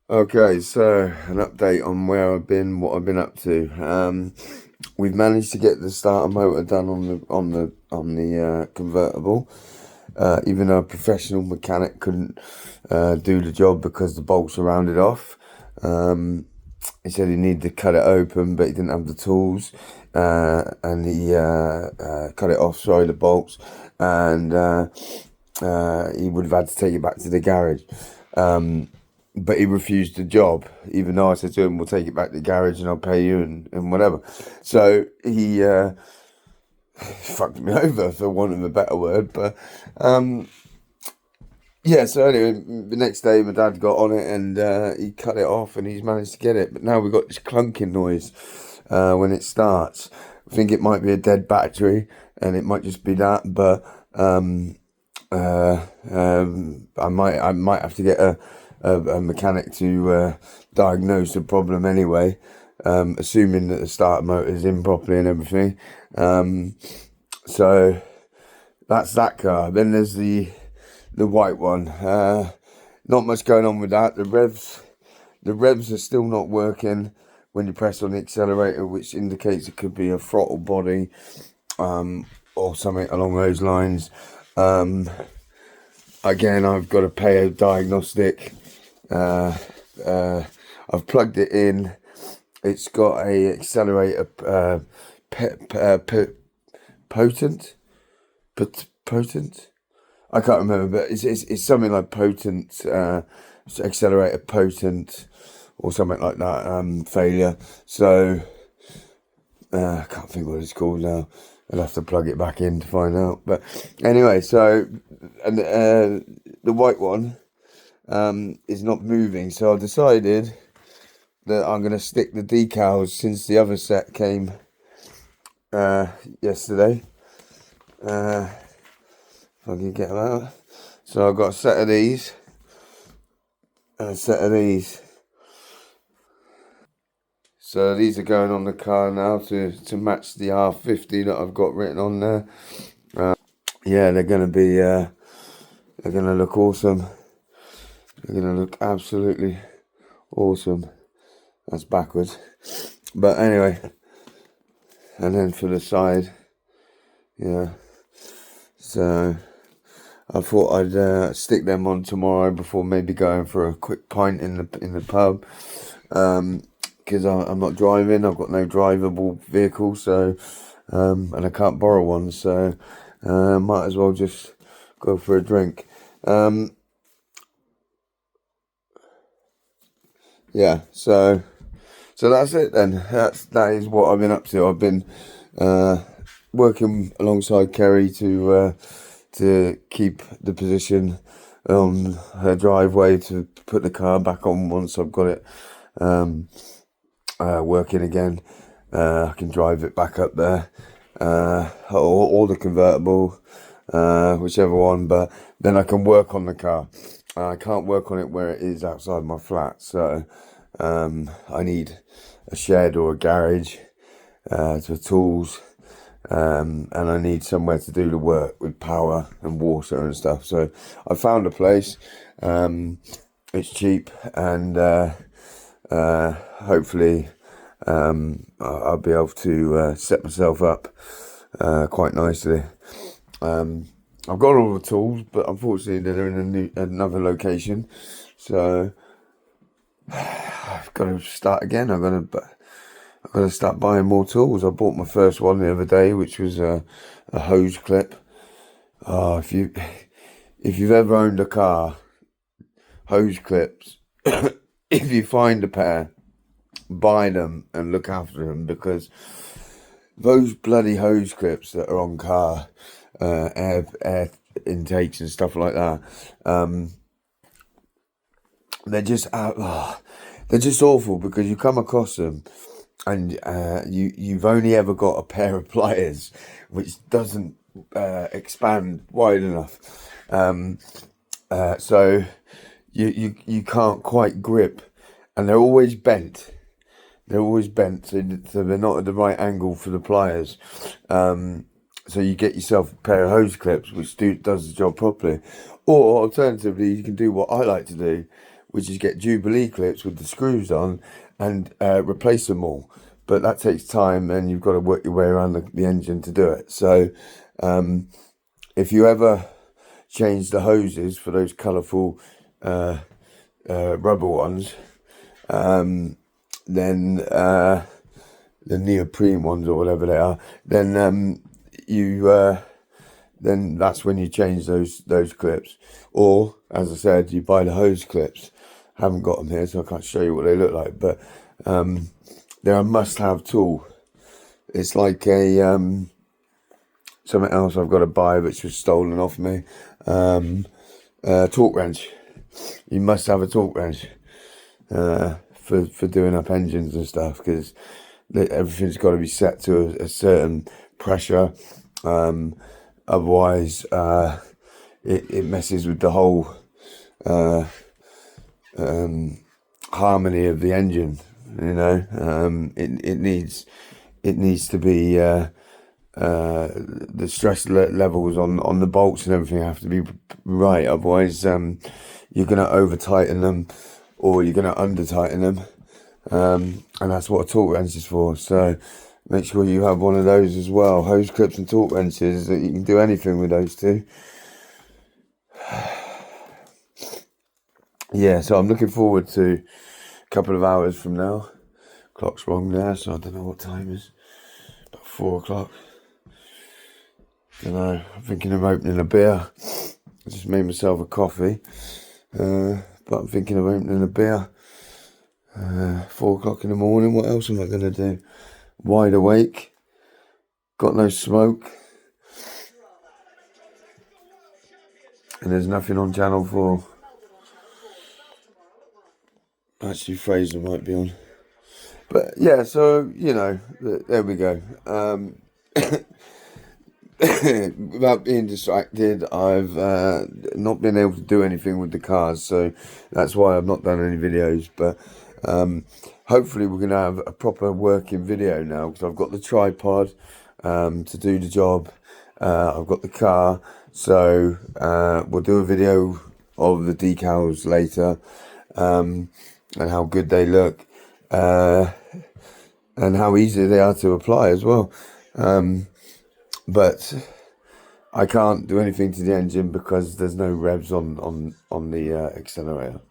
Okay, so an update on where I've been, what I've been up to. We've managed to get the starter motor done on the convertible. Even though a professional mechanic couldn't do the job because the bolts are rounded off. He said he needed to cut it open, but he didn't have the tools, and he cut it off. Sorry, the bolts, and he would have had to take it back to the garage. But he refused the job, even though I said to him, "We'll take it back to the garage and I'll pay you and whatever." So he fucked me over, for want of a better word. But yeah, so anyway, the next day my dad got on it and he cut it off and he's managed to get it. But now we've got this clunking noise when it starts. I think it might be a dead battery and it might just be that, but I might have to get a mechanic to diagnose the problem anyway, assuming that the starter motor is in properly and everything. So that's that car. Then there's the white one. Not much going on with that. The revs are still not working when you press on the accelerator, which indicates it could be a throttle body, or something along those lines. Again, I've got to pay a diagnostic. I've plugged it in. It's got a accelerator potent, potent. I can't remember, but it's something like potent, accelerator potent, or something like that. Failure. So I can't think what it's called now. I'll have to plug it back in to find out. But anyway, so and the white one is not moving. So I decided that I'm going to stick the decals since the other set came yesterday. If I can get them out. So I've got a set of these and a set of these. So these are going on the car now to match the R50 that I've got written on there. Yeah, they're going to be, they're going to look awesome. They're going to look absolutely awesome. That's backwards. But anyway, and then for the side, yeah. So I thought I'd stick them on tomorrow before maybe going for a quick pint in the pub. Because I'm not driving, I've got no drivable vehicle, so and I can't borrow one, so might as well just go for a drink. Yeah, so that's it then. That is what I've been up to. I've been working alongside Kerry to keep the position on her driveway to put the car back on once I've got it working again. I can drive it back up there, or the convertible, whichever one. But then I can work on the car. I can't work on it where it is outside my flat, so I need a shed or a garage for tools, and I need somewhere to do the work with power and water and stuff. So I found a place. It's cheap, and hopefully I'll be able to set myself up quite nicely. I've got all the tools, but unfortunately they're in another location, so I've got to start again. I've got to start buying more tools. I bought my first one the other day, which was a hose clip. Oh, if you've ever owned a car, hose clips, if you find a pair, buy them and look after them, because those bloody hose clips that are on car air intakes and stuff like that, they're just they're just awful, because you come across them and you've only ever got a pair of pliers which doesn't expand wide enough, so you can't quite grip, and they're always bent. So they're not at the right angle for the pliers. So you get yourself a pair of hose clips which does the job properly. Or alternatively, you can do what I like to do, which is get Jubilee clips with the screws on and replace them all. But that takes time, and you've got to work your way around the engine to do it. So if you ever change the hoses for those colourful rubber ones, then the neoprene ones or whatever they are, then then that's when you change those clips. Or, as I said, you buy the hose clips. Haven't got them here, so I can't show you what they look like, but they're a must-have tool. It's like a something else I've got to buy which was stolen off me. Torque wrench. You must have a torque wrench for doing up engines and stuff, because everything's got to be set to a certain pressure. Otherwise, it messes with the whole harmony of the engine. You know, it needs to be the stress levels on the bolts and everything have to be right. Otherwise, you're going to over tighten them, or you're going to under tighten them, and that's what a torque wrench is for. So make sure you have one of those as well. Hose clips and torque wrenches. You can do anything with those two. Yeah, so I'm looking forward to a couple of hours from now. Clock's wrong there, so I don't know what time it is. About 4 o'clock. Don't know. I'm thinking of opening a beer. I just made myself a coffee, but I'm thinking of opening a beer. 4 o'clock in the morning. What else am I going to do? Wide awake. Got no smoke. And there's nothing on Channel 4. Actually, Fraser might be on. But yeah, so, you know, there we go. Without being distracted, I've not been able to do anything with the cars, so that's why I've not done any videos. But hopefully we're going to have a proper working video now, because I've got the tripod to do the job. I've got the car, so we'll do a video of the decals later, and how good they look, and how easy they are to apply as well. But I can't do anything to the engine because there's no revs on the accelerator.